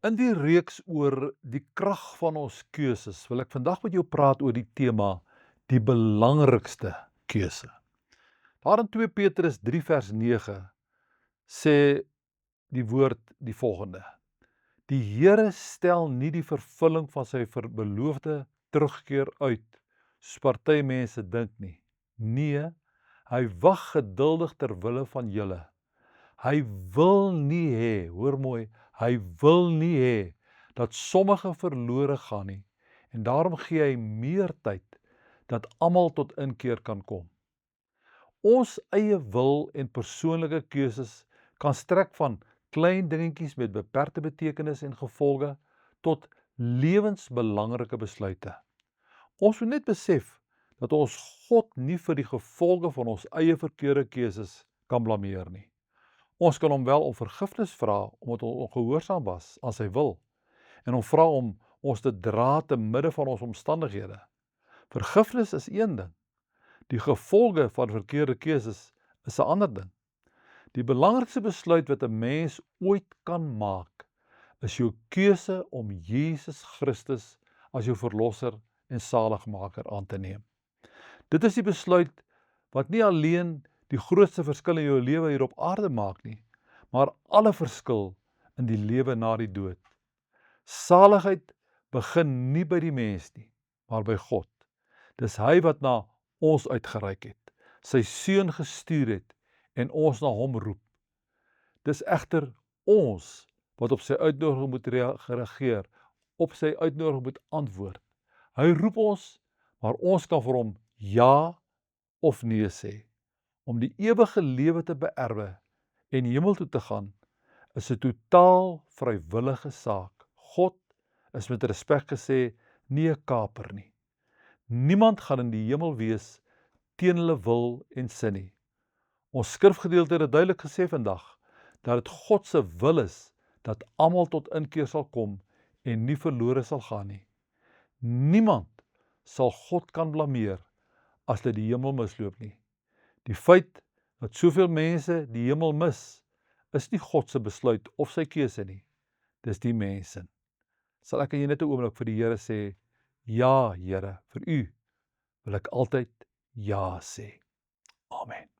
In die reeks oor die krag van ons keuses, wil ek vandag met jou praat oor die tema, die belangrikste keuse. Daar in 2 Petrus 3 vers 9 sê die woord die volgende: Die Here stel nie die vervulling van sy beloofde terugkeer uit, soos party mense dink nie. Nee, hy wag geduldig ter wille van julle. Hy wil nie hê, hoor mooi, hy wil nie hê dat sommige verlore gaan nie, en daarom gee hy meer tyd dat almal tot inkeer kan kom. Ons eie wil en persoonlike keuses kan strek van klein dingetjies met beperkte betekenis en gevolge tot lewensbelangrike besluite. Ons moet net besef dat ons God nie vir die gevolge van ons eie verkeerde keuses kan blameer nie. Ons kan hom wel om vergifnis vra omdat ons ongehoorsaam was aan sy wil en hom vra om ons te dra te midde van ons omstandighede. Vergifnis is een ding. Die gevolge van verkeerde keuses is 'n ander ding. Die belangrikste besluit wat 'n mens ooit kan maak, is jou keuse om Jesus Christus as jou verlosser en saligmaker aan te neem. Dit is die besluit wat nie alleen die grootste verskil in jou lewe hier op aarde maak nie, maar alle verskil in die lewe na die dood. Saligheid begin nie by die mens nie, maar by God. Dis hy wat na ons uitgereik het, sy seun gestuur het en ons na hom roep. Dis egter ons wat op sy uitnodiging moet reageer, op sy uitnodiging moet antwoord. Hy roep ons, maar ons kan vir hom ja of nee sê. Om die ewige lewe te beerwe en hemel toe te gaan, is 'n totaal vrywillige saak. God is met respek gesê nie 'n kaper nie. Niemand gaan in die hemel wees teen hulle wil en sin nie. Ons skrifgedeelte het dit duidelik gesê vandag, dat dit God se wil is dat almal tot inkeer sal kom en nie verlore sal gaan nie. Niemand sal God kan blameer as hulle die hemel misloop nie. Die feit dat soveel mense die hemel mis, is nie God se besluit of sy keuse nie. Dis die mense. Sal ek en jy net 'n oomblik vir die Here sê, ja Here, vir u wil ek altyd ja sê. Amen.